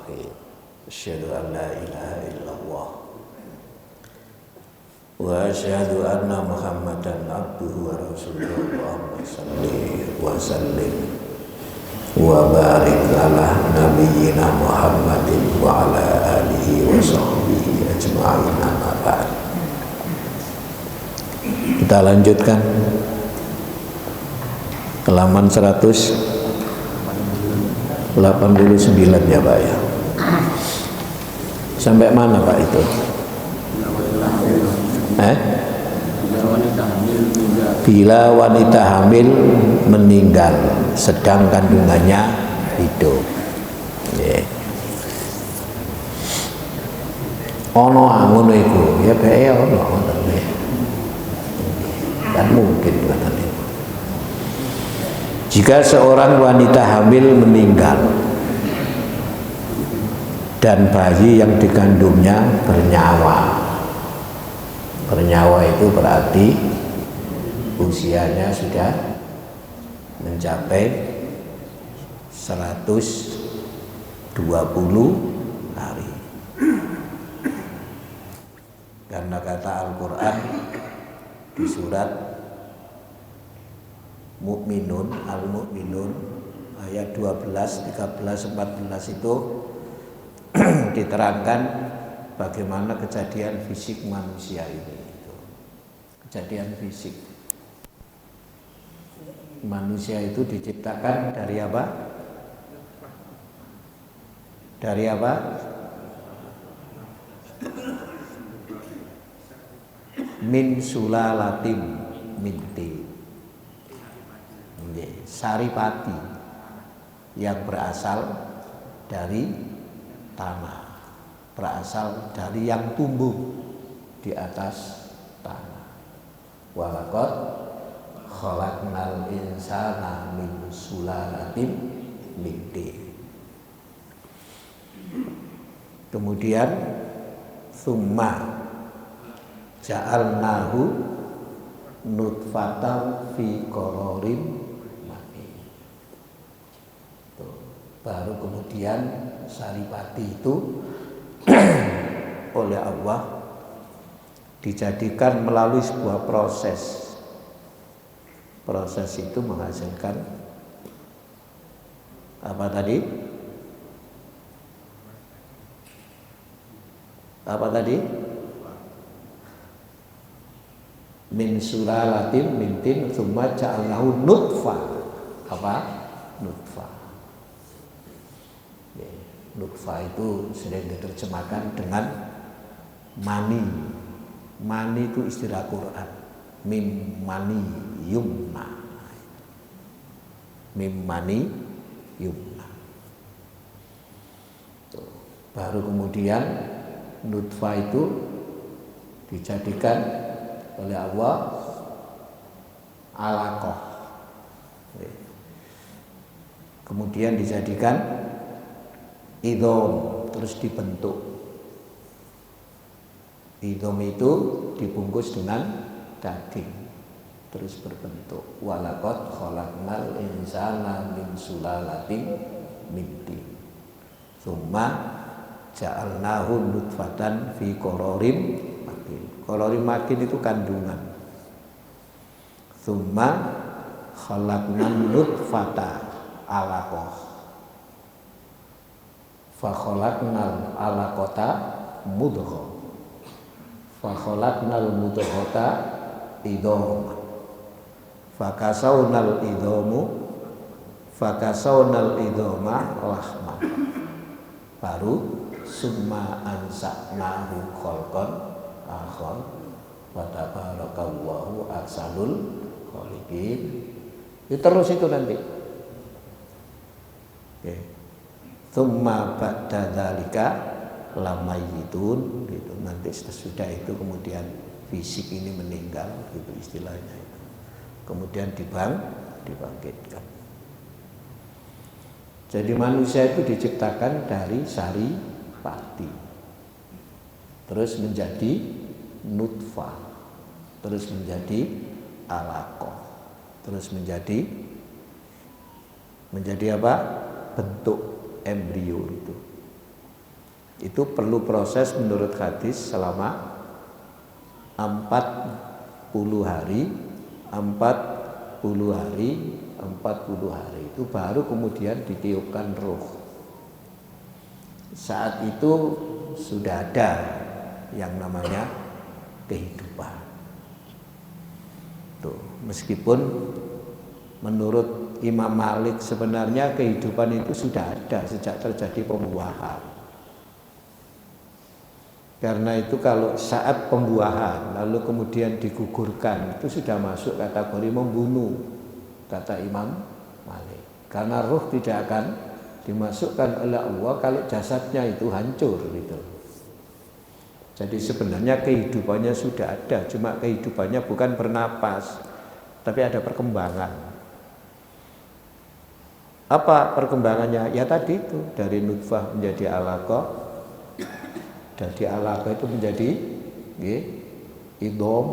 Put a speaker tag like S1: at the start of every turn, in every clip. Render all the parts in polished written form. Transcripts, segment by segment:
S1: الحق أشهد أن لا إله إلا الله وأشهد أن محمدا عبده ورسوله اللهم صل وسلم وبارك على نبينا محمد وعلى آله وصحبه أجمعين أما بعد. Kita lanjutkan halaman 189 ya Pak ya. Sampai mana Pak itu? Bila wanita hamil meninggal sedang kandungannya hidup. Ono ngono iku ya bae ono kan mungkin katanya. Jika seorang wanita hamil meninggal dan bayi yang dikandungnya bernyawa. Bernyawa itu berarti usianya sudah mencapai 120 hari. Karena kata Al-Quran di surat Mukminun, Al-Mukminun ayat 12, 13, 14 itu diterangkan bagaimana kejadian fisik manusia ini. Kejadian fisik manusia itu diciptakan dari apa? Dari apa? Min sulalatin min tin, saripati yang berasal dari tanah, berasal dari yang tumbuh di atas tanah. Walaqad khalaqnal insana min sulalatin min tin. Kemudian summa ja'alnahu nutfatan fi qararin makin. Baru kemudian saripati itu oleh Allah dijadikan melalui sebuah proses. Proses itu menghasilkan apa tadi? Apa tadi? Min sulalatin min tin tsumma ja'alnahu nutfah. Apa? Nutfah. Nutfah itu sering diterjemahkan dengan mani. Mani itu istilah Quran. Mim mani yumna. Mim mani yumna. Baru kemudian nutfah itu dijadikan oleh Allah alaqah. Kemudian dijadikan idhom, terus dibentuk. Idhom itu dibungkus dengan daging, terus berbentuk. Walaqad khalaqnal insana min sulalatin min tin. Tsumma ja'alnahu nutfatan fi qararin makin. Qararin makin itu kandungan. Tsumma khalaqnan nutfata alaqah. Fa khalaqnal alaqata mudghah. Fa khalaqnal mudghata idhoma. Fa kasawnal idhoma lahman. Baru summa ansa'nahu khalqan akhar wa tabarakallahu ahsanul khaliqin. Itu terus itu nanti. Oke. Tsumma ba'da dzalika lamayitun gitu. Nanti sesudah itu kemudian fisik ini meninggal gitu istilahnya itu. Kemudian dibangkitkan. Jadi manusia itu diciptakan dari saripati, terus menjadi nutfah, terus menjadi alaqah, terus menjadi apa? Bentuk embrio itu. Itu perlu proses menurut hadis selama 40 hari, 40 hari, 40 hari. Itu baru kemudian ditiupkan ruh. Saat itu sudah ada yang namanya kehidupan. Tuh, meskipun menurut Imam Malik sebenarnya kehidupan itu sudah ada sejak terjadi pembuahan. Karena itu kalau saat pembuahan lalu kemudian digugurkan itu sudah masuk kategori membunuh, kata Imam Malik. Karena ruh tidak akan dimasukkan oleh Allah kalau jasadnya itu hancur gitu. Jadi sebenarnya kehidupannya sudah ada, cuma kehidupannya bukan bernapas, tapi ada perkembangan. Apa perkembangannya? Ya tadi itu, dari nutfah menjadi alaqah, dari alaqah itu menjadi idham,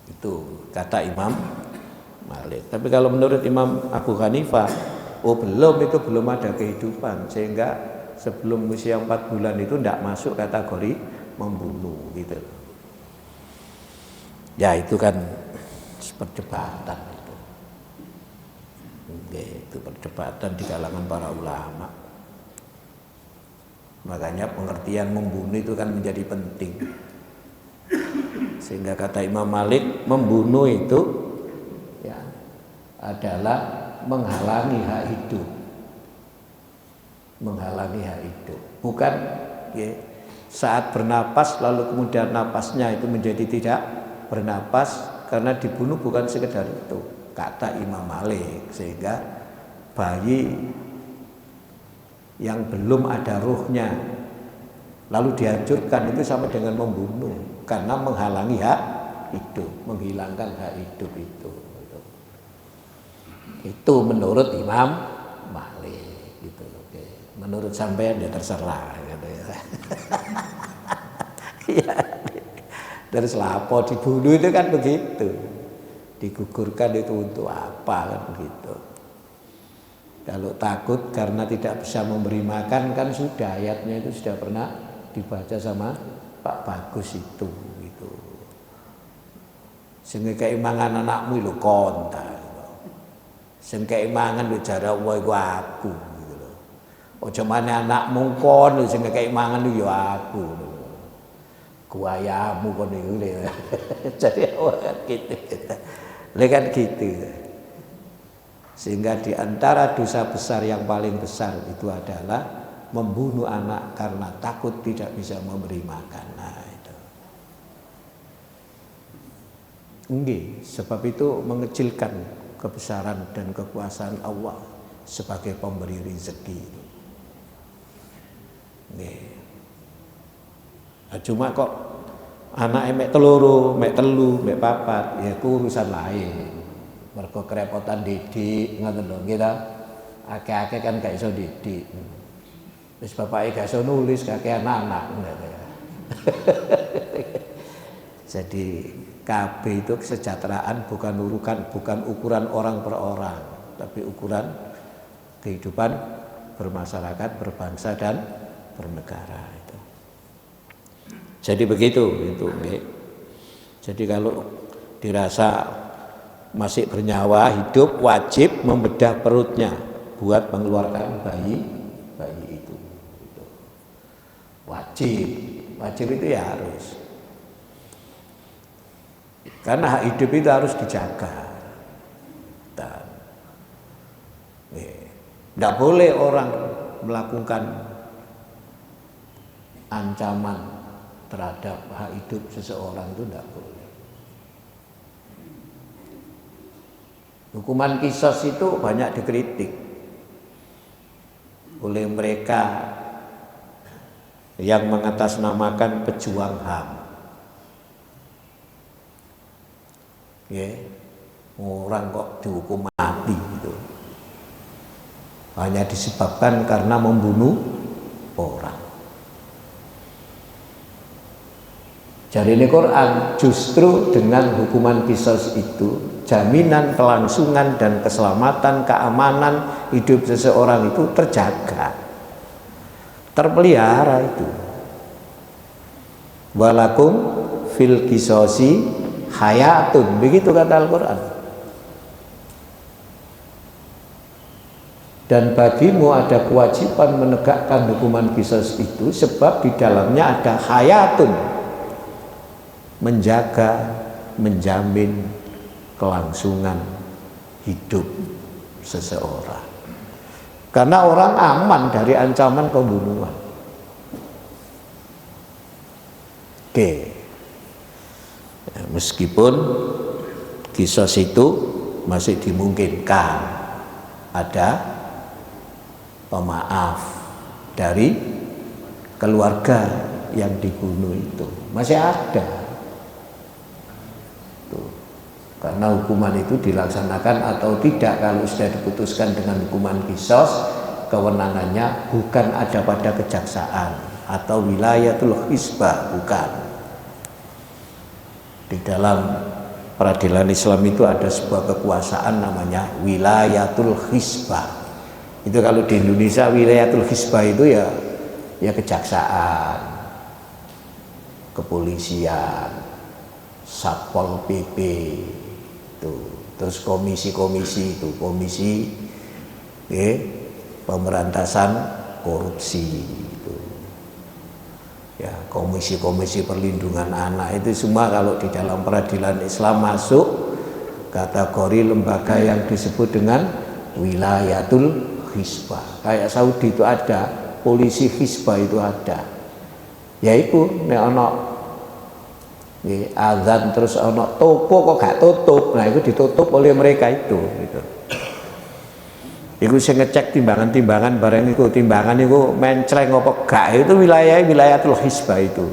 S1: itu kata Imam Malik. Tapi kalau menurut Imam Abu Hanifah, belum ada kehidupan, sehingga sebelum usia 4 bulan itu tidak masuk kategori membunuh gitu. Ya itu kan perdebatan itu. Itu perdebatan di kalangan para ulama. Makanya pengertian membunuh itu kan menjadi penting. Sehingga kata Imam Malik, membunuh itu ya adalah menghalangi hak hidup. Menghalangi hak hidup. Bukan ya, saat bernapas lalu kemudian napasnya itu menjadi tidak bernapas, karena dibunuh bukan sekedar itu, kata Imam Malik. Sehingga bayi yang belum ada ruhnya lalu dihancurkan itu sama dengan membunuh, karena menghalangi hak hidup, menghilangkan hak hidup itu. Itu menurut Imam Malik gitu. Oke. Menurut sampean ya terserah gitu ya. Ya. Terus lapo dibunuh itu kan begitu. Digugurkan itu untuk apa kan begitu. Kalau takut karena tidak bisa memberi makan kan sudah, ayatnya itu sudah pernah dibaca sama Pak Bagus itu gitu. Sing keimangan anakmu lho konta. Sing keimangan lho jare Allah iku aku gitu lho. Aja maneh anakmu kon lho sing keimangan lho ya aku. Kuayamu kon iku lho. Jadi gitu. Lha kan gitu. Sehingga di antara dosa besar yang paling besar itu adalah membunuh anak karena takut tidak bisa memberi makan. Nah, itu. Nggih, sebab itu mengecilkan kebesaran dan kekuasaan Allah sebagai pemberi rezeki. Nggih. Nah, cuma kok anak mek teluru, mek telu, mek papat, ya itu urusan lain. Mergo kerepotan didik ngoten lho nggih ta. Akeh-akeh kan gak iso didik. Wis bapake gak iso nulis kakean anak. Jadi KB itu kesejahteraan bukan ukuran orang per orang, tapi ukuran kehidupan bermasyarakat, berbangsa dan bernegara itu. Jadi begitu itu nggih. Jadi kalau dirasa masih bernyawa hidup wajib membedah perutnya buat mengeluarkan bayi itu. Wajib itu ya harus, karena hak hidup itu harus dijaga. Tidak boleh orang melakukan ancaman terhadap hak hidup seseorang, itu tidak boleh. Hukuman qisas itu banyak dikritik oleh mereka yang mengatasnamakan pejuang HAM. Ya, orang kok dihukum mati gitu. Hanya disebabkan karena membunuh orang. Jadi ini Quran justru dengan hukuman qisas itu jaminan kelangsungan dan keselamatan, keamanan hidup seseorang itu terjaga. terpelihara itu. Walakum fil qisosi hayatun, begitu kata Al-Quran. Dan bagimu ada kewajiban menegakkan hukuman qisas itu, sebab di dalamnya ada hayatun, menjaga, menjamin kelangsungan hidup seseorang. Karena orang aman dari ancaman pembunuhan. Oke. Ya, meskipun qisas itu masih dimungkinkan ada pemaaf dari keluarga yang dibunuh itu, masih ada. Tuh. Karena hukuman itu dilaksanakan atau tidak, kalau sudah diputuskan dengan hukuman qisas, kewenangannya bukan ada pada kejaksaan atau wilayatul hisbah, bukan. Di dalam peradilan Islam itu ada sebuah kekuasaan namanya wilayatul hisbah. Itu kalau di Indonesia wilayatul hisbah itu ya kejaksaan, kepolisian, Satpol PP itu, terus komisi-komisi itu, komisi pemberantasan korupsi itu. Ya, komisi-komisi perlindungan anak itu semua kalau di dalam peradilan Islam masuk kategori lembaga yang disebut dengan wilayatul hisbah. Kayak Saudi itu ada polisi hisbah, itu ada. Yaitu nek ana azan terus ana toko kok gak tutup, nah itu ditutup oleh mereka itu gitu. Iku sing ngecek timbangan-timbangan bareng iku, timbangan iku mencreng apa gak, itu wilayatul hisbah itu.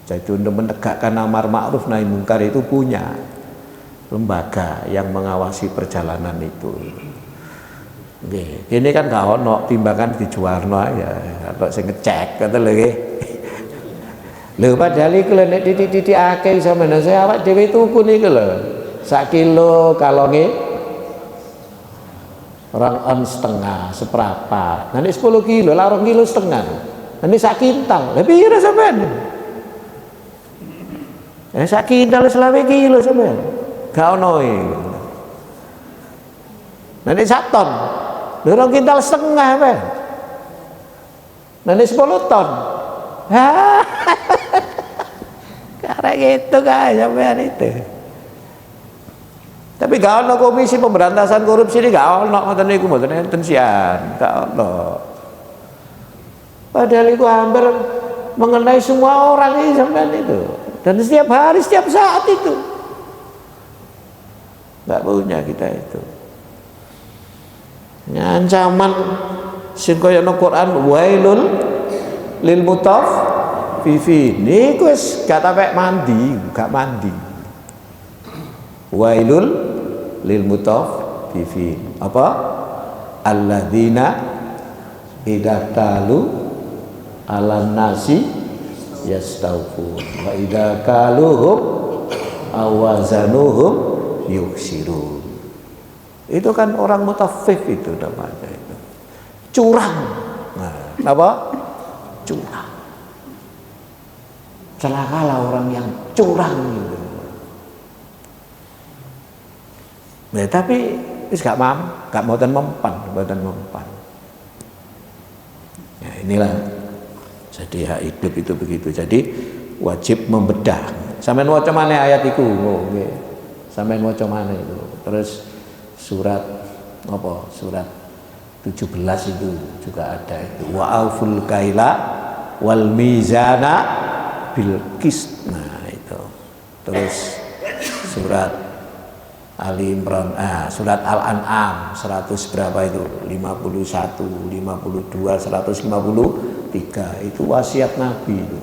S1: Jadi untuk menegakkan amar ma'ruf nahi mungkar itu punya lembaga yang mengawasi perjalanan itu. Nggih, ini kan gak ono timbangan dijuarno ya, kok sing ngecek kata lho nggih. Lho padahal iku lho nek titik-titik akeh sampeyan saya awak dhewe tuku niku lho. 1 kilo kalonge orang on setengah, seperempat. Nanti 10 kilo, lah 2,5 kilo. Nanti 1 kintal. Lebih pira sampean? 1 kintal 20 kilo sampean. Gak ono iki. Nanti 1 ton. 2 kintal setengah sampean. Nanti 10 ton. Hah. Karena gitu kan sampean itu. Tapi gak ono komisi pemberantasan korupsi ini, gak ono ngoten niku, mboten enten sian, gak ono. Padahal itu hampir mengenai semua orang ini sampean itu. Dan setiap hari, setiap saat itu. Gak punya kita itu. Ancaman sing kaya nang Quran, wailul lil mutaffifin. Niku wis gak sampe mandi, gak mandi. Wailul lil mutaffifin. Apa? Alladzina idza talu 'alan nasi yastawfun wa idza kaluhum awazanuhum yuksirun. Itu kan orang mutaffif itu namanya itu. Curang. Nah, apa? Curang. Celakalah orang yang curang gitu. Nah, tapi wis gak mboten mempan. Ya inilah. Jadi hak hidup itu begitu. Jadi wajib membedah. Sampeyan waca maneh ayat iku, nggih. Sampeyan waca maneh itu. Terus surat apa? Surat 17 itu juga ada itu. Wa auful kaila wal mizana bil qist. Nah, itu. Terus surat Ali Imran, surat Al-An'am 100 berapa itu? 51, 52, 153 itu wasiat Nabi itu.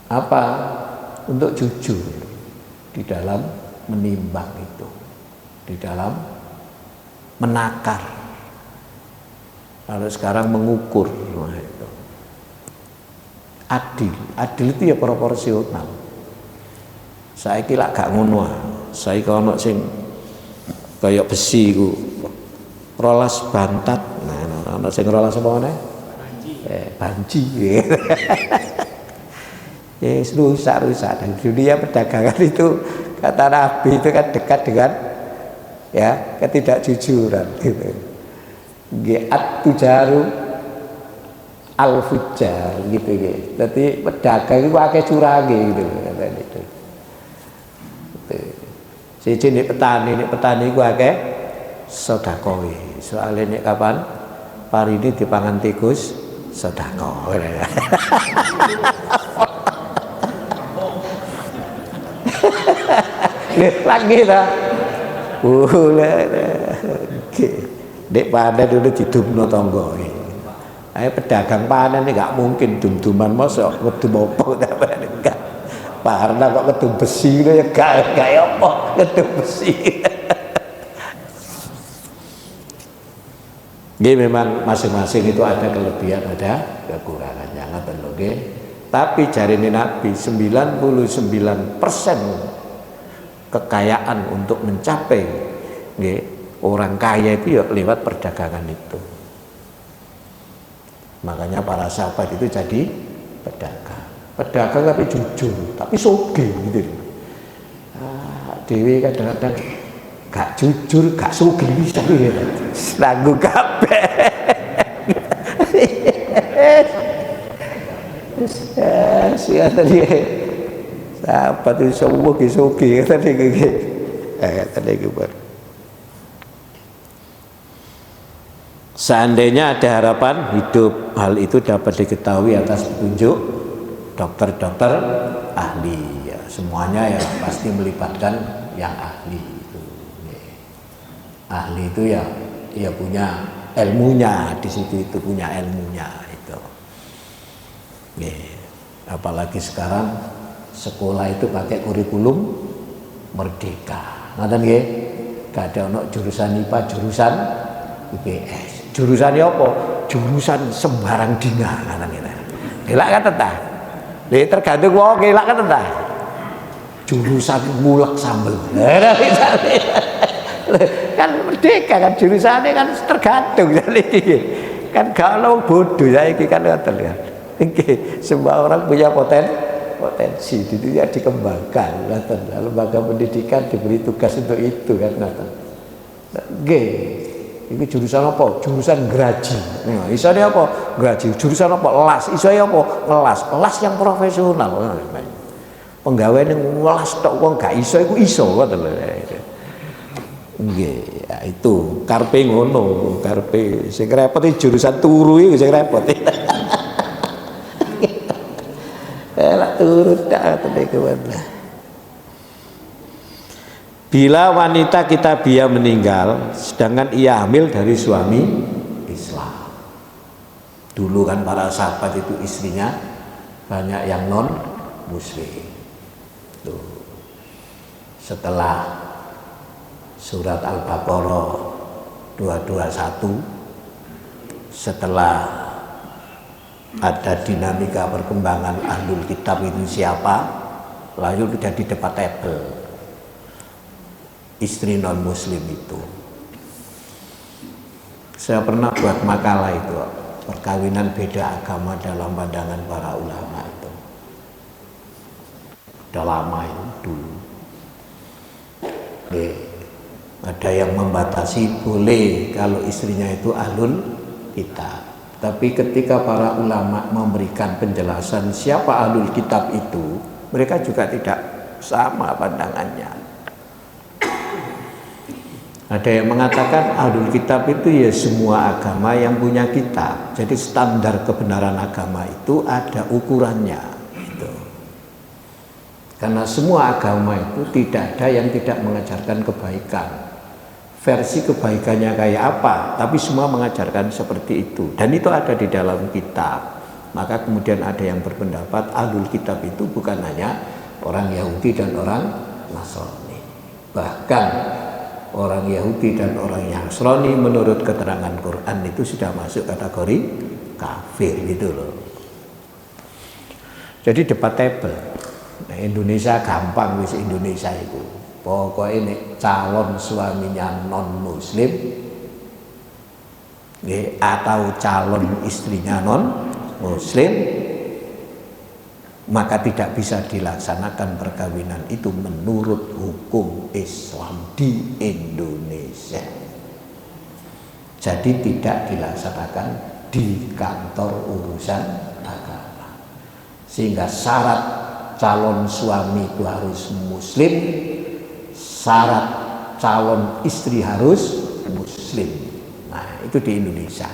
S1: Apa? Untuk jujur di dalam menimbang itu, di dalam menakar. Kalau sekarang mengukur, nah itu. Adil itu ya proporsional. Saiki lak gak ngono. Saiki ana sing kaya besi iku rolas bantat. Nah, ana sing rolas apa meneh? Banci. Yes, rusak. Dan dunia perdagangan itu kata Nabi itu kan dekat dengan ya ketidakjujuran gitu. Giat tujaru al-fujar gitu gitu. Jadi pedagang itu akeh curange gitu katanya itu. Siji nek petani ku akeh sedekahe. Soale nek kapan parini dipangan tikus sedekah. Lagi dah. Dek panen dulu didumno tangga. Ayo pedagang panen ini gak mungkin dum-duman mosok ngedum opo enggak. Karena kok ngedum besi ya gak apa ngedum besi. Nggih memang masing-masing itu ada kelebihan ada kekurangannya ngoten lho nggih. Tapi jarine Nabi 99% kekayaan untuk mencapai nggih, orang kaya itu ya lewat perdagangan itu. Makanya para sahabat itu jadi pedagang tapi jujur, tapi sugih gitu. Dewi kadang-kadang gak jujur, gak sugih bisa gitu. Nanggung kabeh. Sia tadi apa tuh sogi tadi seandainya ada harapan hidup, hal itu dapat diketahui atas petunjuk dokter-dokter ahli ya, semuanya ya pasti melibatkan yang ahli itu. Ahli itu ya punya ilmunya di situ, itu punya ilmunya itu. Apalagi sekarang sekolah itu pakai kurikulum merdeka. Ngoten nggih. Gak ada ono jurusan IPA, jurusan IPS. Jurusannya apa? Jurusan sembarang dina ngoten nggih. Gelak kan ta? Lha tergantung wong gelak kan ta? Jurusan mulek sambel. Kan merdeka kan jurusannya kan tergantung kan kalau bodoh saiki kan ngoten kan. Semua orang punya potensi itu ya dikembangkan. Lembaga pendidikan diberi tugas untuk itu kan. Ini jurusan apa? Jurusan geraji. Nah, isone apa? Geraji. Jurusan apa? Las. Isone apa? Las yang profesional. Penggawean yang las tok wong gak iso iku iso ngoten lho. Nggih, ya itu karepe ngono, karepe sing repot jurusan turu iki sing repot. Elak turun dah bila wanita kitabiah meninggal sedangkan ia hamil dari suami Islam. Dulu kan para sahabat itu istrinya banyak yang non muslim. Tuh. Setelah surat Al-Baqarah 221, setelah ada dinamika perkembangan ahlul kitab itu siapa, lalu jadi debatable istri non muslim itu. Saya pernah buat makalah itu, perkawinan beda agama dalam pandangan para ulama itu. Udah lama itu dulu. Ada yang membatasi boleh kalau istrinya itu ahlul kitab. Tapi ketika para ulama memberikan penjelasan siapa ahlul kitab itu, mereka juga tidak sama pandangannya. Ada yang mengatakan ahlul kitab itu ya semua agama yang punya kitab. Jadi standar kebenaran agama itu ada ukurannya. Gitu. Karena semua agama itu tidak ada yang tidak mengajarkan kebaikan. Versi kebaikannya kayak apa, tapi semua mengajarkan seperti itu, dan itu ada di dalam kitab. Maka kemudian ada yang berpendapat ahlul kitab itu bukan hanya orang Yahudi dan orang Nasrani, bahkan orang Yahudi dan orang Nasrani menurut keterangan Quran itu sudah masuk kategori kafir gitu loh. Jadi debatable. Nah, Indonesia gampang wis Indonesia itu. Pokoknya ini calon suaminya non muslim atau calon istrinya non muslim, maka tidak bisa dilaksanakan perkawinan itu menurut hukum Islam di Indonesia. Jadi tidak dilaksanakan di kantor urusan agama. Sehingga syarat calon suami itu harus muslim, syarat calon istri harus muslim. Nah, itu di Indonesia.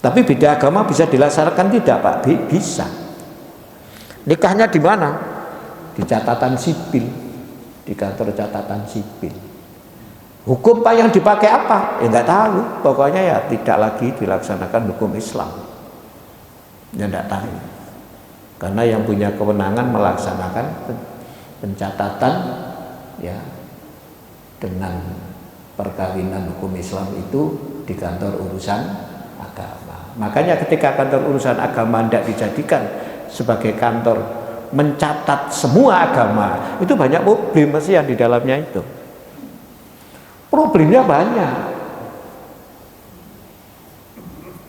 S1: Tapi beda agama bisa dilaksanakan tidak, Pak? Bisa. Nikahnya di mana? Di catatan sipil, di kantor catatan sipil. Hukum Pak yang dipakai apa? Ya nggak tahu. Pokoknya ya tidak lagi dilaksanakan hukum Islam. Ya nggak tahu. Karena yang punya kewenangan melaksanakan pencatatan ya dengan perkawinan hukum Islam itu di kantor urusan agama. Makanya ketika kantor urusan agama tidak dijadikan sebagai kantor mencatat semua agama, itu banyak problem masih yang di dalamnya itu. Problemnya banyak.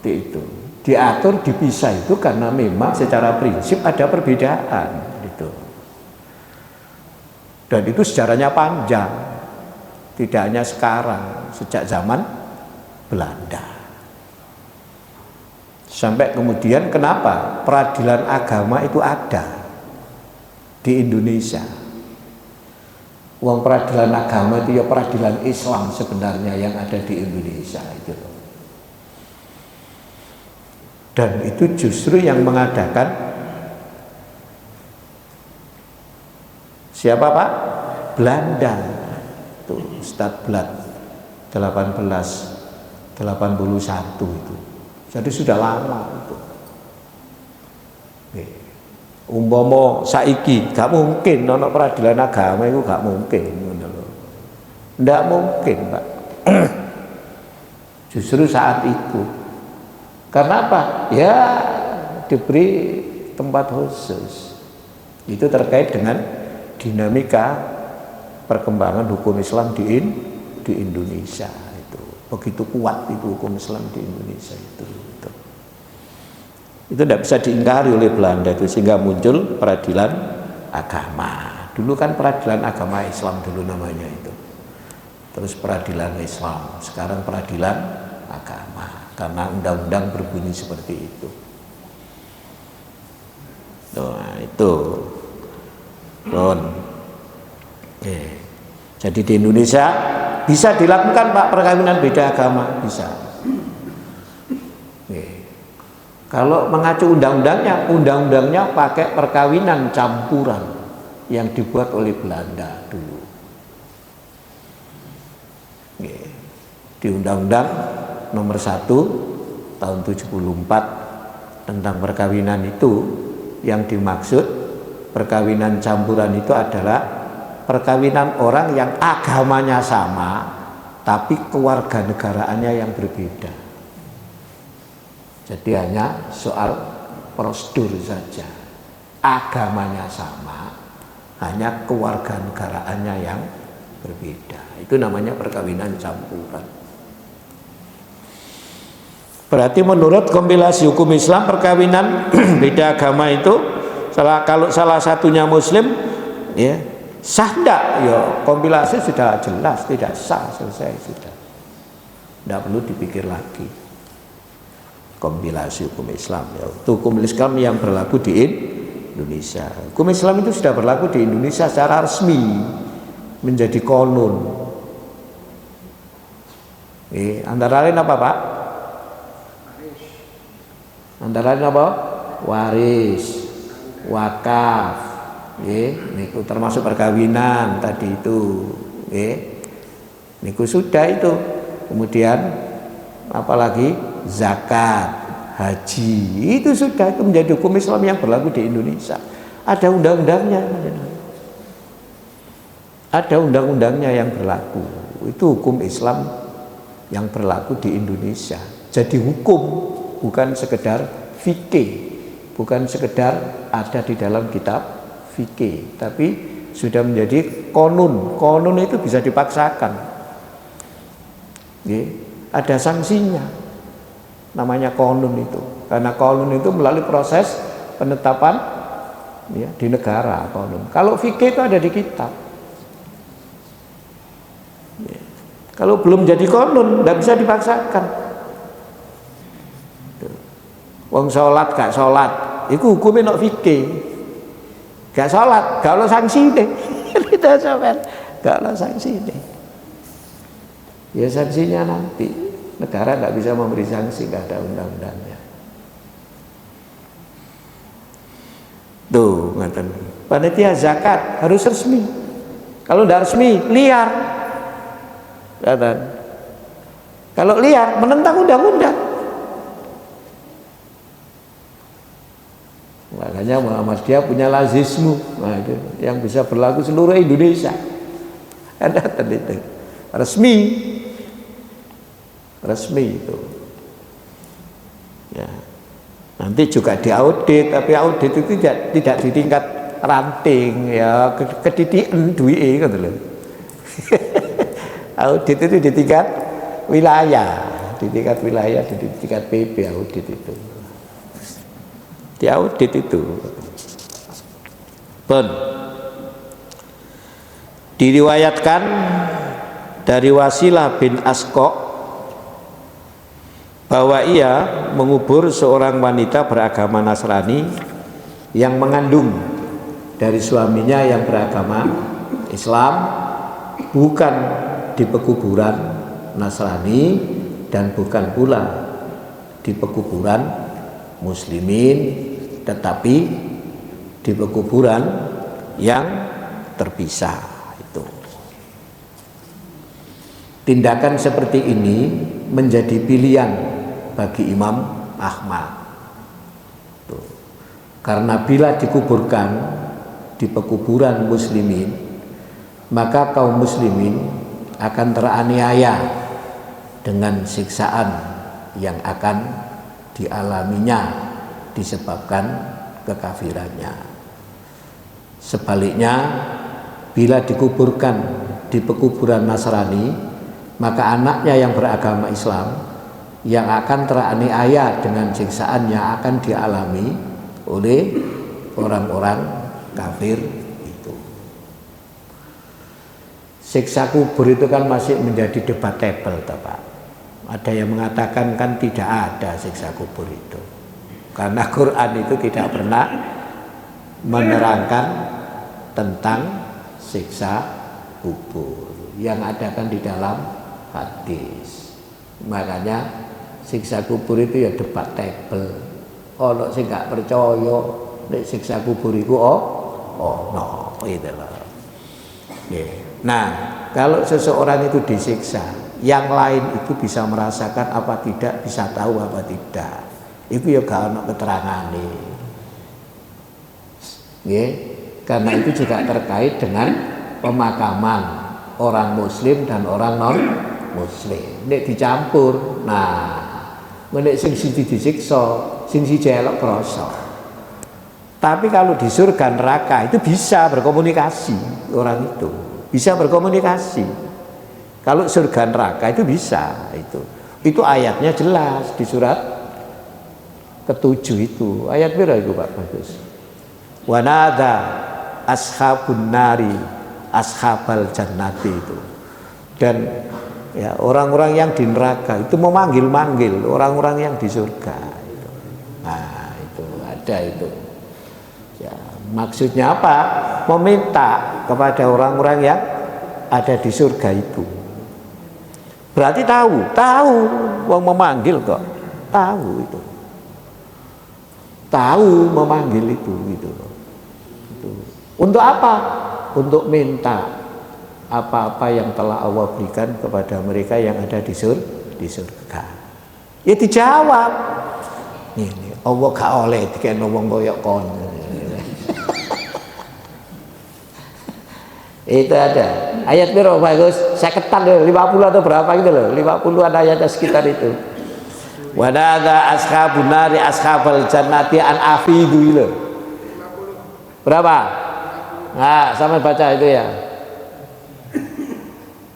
S1: Itu diatur dipisah itu karena memang secara prinsip ada perbedaan gitu. Dan itu sejarahnya panjang. Tidak hanya sekarang, sejak zaman Belanda. Sampai kemudian kenapa peradilan agama itu ada di Indonesia? Uang peradilan agama itu ya peradilan Islam sebenarnya yang ada di Indonesia itu. Dan itu justru yang mengadakan siapa, Pak? Belanda. Itu Ustadz Blad 1881 itu. Jadi sudah lama itu. Umpama saiki gak mungkin ono peradilan agama itu gak mungkin, ndak mungkin, Pak. Justru saat itu. Karena apa? Ya diberi tempat khusus. Itu terkait dengan dinamika perkembangan hukum Islam di Indonesia itu. Begitu kuat itu hukum Islam di Indonesia itu. Itu tidak bisa diingkari oleh Belanda itu, sehingga muncul peradilan agama. Dulu kan peradilan agama Islam dulu namanya itu. Terus peradilan Islam, sekarang peradilan agama karena undang-undang berbunyi seperti itu. Nah, itu. Jadi di Indonesia bisa dilakukan, Pak, perkawinan beda agama, bisa. Kalau mengacu undang-undangnya pakai perkawinan campuran yang dibuat oleh Belanda dulu. Di Undang-Undang Nomor 1 Tahun 74 tentang perkawinan itu, yang dimaksud perkawinan campuran itu adalah perkawinan orang yang agamanya sama tapi kewarganegaraannya yang berbeda. Jadi hanya soal prosedur saja, agamanya sama, hanya kewarganegaraannya yang berbeda. Itu namanya perkawinan campuran. Berarti menurut kompilasi hukum Islam, perkawinan beda agama itu kalau salah satunya Muslim, ya sah enggak? Ya kompilasi sudah jelas tidak sah, selesai sudah. Tidak perlu dipikir lagi. Kompilasi hukum Islam, ya, hukum Islam yang berlaku di Indonesia. Hukum Islam itu sudah berlaku di Indonesia secara resmi, menjadi konun. Antara lain apa, Pak? Antara lain apa? Waris, wakaf, niku termasuk perkawinan tadi itu, niku sudah itu. Kemudian apalagi? Zakat, haji, itu sudah, itu menjadi hukum Islam yang berlaku di Indonesia. Ada undang-undangnya, ada undang-undangnya yang berlaku. Itu hukum Islam yang berlaku di Indonesia. Jadi hukum, bukan sekedar fikih, bukan sekedar ada di dalam kitab fikih, tapi sudah menjadi konun. Konun itu bisa dipaksakan, ada sanksinya. namanya qonun itu. Karena qonun itu melalui proses penetapan ya, di negara qonun. Kalau fikih itu ada di kitab. Ya. Kalau belum jadi qonun tidak bisa dipaksakan. Wong sholat gak sholat, itu hukumnya nok fikih. Gak sholat, gak ada sanksi deh. Kita sampean gak ada sanksi deh. Ya sanksinya nanti. Negara gak bisa memberi sanksi, gak ada undang-undangnya. Tuh, ngaten. Panitia zakat harus resmi. Kalau tidak resmi, liar. Ngaten. Kalau liar, menentang undang-undang. Makanya Muhammadiyah punya lazismu, nah, itu yang bisa berlaku seluruh Indonesia. Ada tadi itu resmi itu. Ya. Nanti juga diaudit, tapi audit itu tidak di tingkat ranting, ya kedidikan duit gitu loh. Audit itu di tingkat wilayah, di tingkat PB audit itu. Di audit itu pun diriwayatkan dari Wasilah bin Asqa bahwa ia mengubur seorang wanita beragama Nasrani yang mengandung dari suaminya yang beragama Islam, bukan di pekuburan Nasrani dan bukan pula di pekuburan Muslimin, tetapi di pekuburan yang terpisah itu. Tindakan seperti ini menjadi pilihan bagi Imam Ahmad. Tuh. Karena bila dikuburkan di pekuburan Muslimin, maka kaum Muslimin akan teraniaya dengan siksaan yang akan dialaminya disebabkan kekafirannya. Sebaliknya, bila dikuburkan di pekuburan Nasrani, maka anaknya yang beragama Islam yang akan teraniaya dengan siksaan yang akan dialami oleh orang-orang kafir itu. Siksa kubur itu kan masih menjadi debatable, Pak. Ada yang mengatakan kan tidak ada siksa kubur itu, karena Quran itu tidak pernah menerangkan tentang siksa kubur. Yang ada kan di dalam hadis. Makanya siksa kubur itu ya debatable. Ono sing gak percaya nek siksa kubur itu no itu loh. Nah, kalau seseorang itu disiksa, yang lain itu bisa merasakan apa tidak, bisa tahu apa tidak. Itu ya gak ono keterangane. Nggih, karena itu juga terkait dengan pemakaman orang muslim dan orang non muslim. Nek dicampur, nah, nek sing siji disiksa, sing siji elok krasa. Tapi kalau di surga neraka itu bisa berkomunikasi, orang itu bisa berkomunikasi. Kalau surga neraka itu bisa, itu ayatnya jelas di surat ke-7 itu. Ayat berapa itu Pak Bagus? Wa nada ashabun nari ashabal jannati itu. Dan ya, orang-orang yang di neraka itu memanggil-manggil orang-orang yang di surga itu. Nah, itu ada itu. Ya, maksudnya apa? Meminta kepada orang-orang yang ada di surga itu. Berarti tahu wong memanggil kok. Tahu itu. Tahu memanggil itu gitu. Untuk apa? Untuk minta apa-apa yang telah Allah berikan kepada mereka yang ada di surga. Ya dijawab. Ini Allah gak oleh dikene wong koyo kon. Itu ada. Ayat berapa Bagus? Saya ketan loh, 50 atau berapa gitu loh. 50-an ayatnya sekitar itu. Wa nadza ashabun nari ashabal jannati an afidu loh. Berapa? Nah, sama baca itu ya.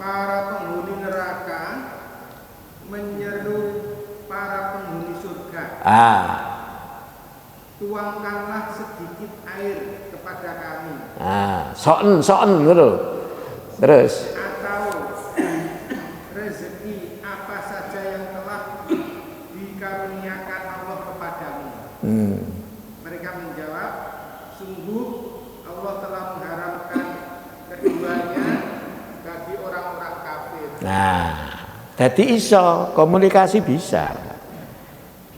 S2: Para penghuni neraka menyeru para penghuni Tuangkanlah sedikit air kepada kami.
S1: Soen gitu. Terus
S2: Atau rezeki apa saja yang telah dikaruniakan Allah kepadamu. Mereka menjawab, sungguh Allah telah mengharamkan keduanya bagi orang-orang kafir.
S1: Jadi iso komunikasi bisa.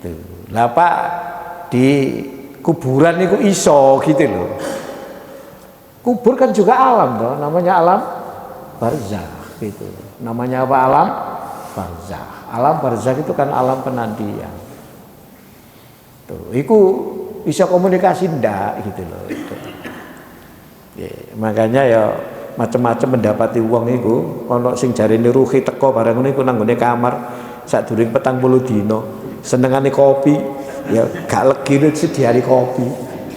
S1: Tuh. Lah Pak di kuburan itu iso gitu loh. Kubur kan juga alam toh, namanya alam barzakh gitu. Namanya apa alam barzakh. Alam barzakh itu kan alam penantian. Tuh, itu bisa komunikasi ndak gitu loh. Itu. Ya, makanya ya macam-macam mendapati uang itu ono sing jarene ruhi teko barang niku nang nggone kamar sadurunge 40 dina. Senengane kopi, ya gak legi sediani kopi.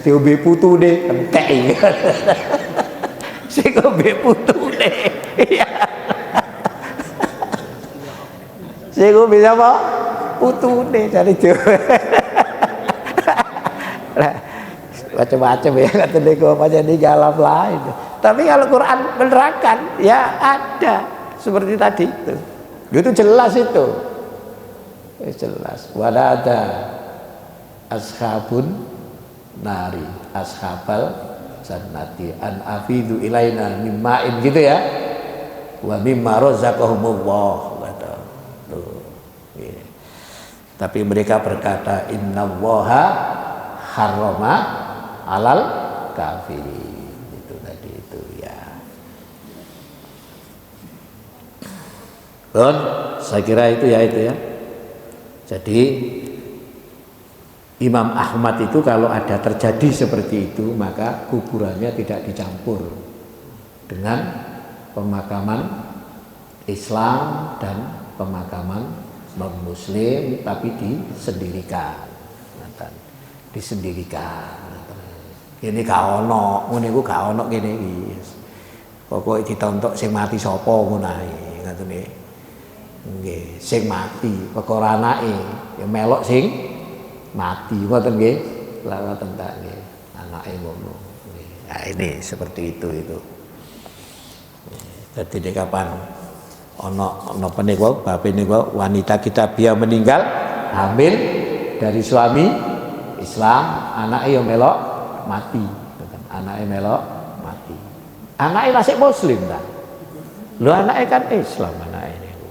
S1: Diombe putune entek. Sing ngombe putune. Iya. Sing ngombe apa? Putune dari Jawa. Lah macam-macam ya kata niku apa jadi alam lain. Tapi kalau Quran menerangkan ya ada seperti tadi itu. Itu jelas itu. Jelas. Wala ada ashabun nari ashabal jannati an afidu ilaina mimma'in gitu ya. Wa mimma razaqahumullah kata. Tuh. Ya. Tapi mereka berkata innallaha harrama alal kafirin. Itu tadi itu ya. Bon, saya kira itu ya itu ya. Jadi Imam Ahmad itu kalau ada terjadi seperti itu maka kuburannya tidak dicampur dengan pemakaman Islam dan pemakaman non-Muslim, tapi disendirikan. Ini gak ono, ngene iku gak ono kene iki. Pokoke ditontok sing mati sapa ngono ae, ngatune. Nggih, sing mati perkara anake ya melok sing mati ngoten nggih. Lah ngoten tak nggih. Anake ngono. Nah, ini seperti itu. Jadi nek kapan ana peniku bape niku wanita kita biar meninggal hamil dari suami Islam, anake yo melok mati. Anake melok mati. Anake masih muslim ta? Lho anake kan Islam anake niku.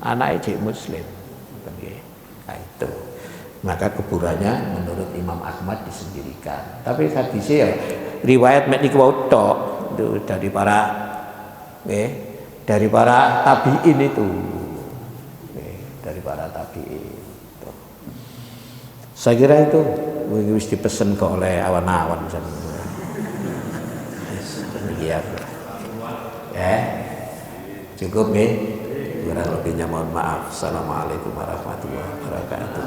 S1: Anake cek muslim. Nah, itu. Maka kuburannya menurut Imam Ahmad disendirikan. Tapi hadisnya ya riwayat mek niku wae tok itu dari para tabi'in itu. Dari para tabi'in. Saya kira itu wis dipesen kok oleh awan-awan misalnya. Iya. Cukup nggih. Kurang lebihnya mohon maaf. Assalamualaikum warahmatullahi wabarakatuh.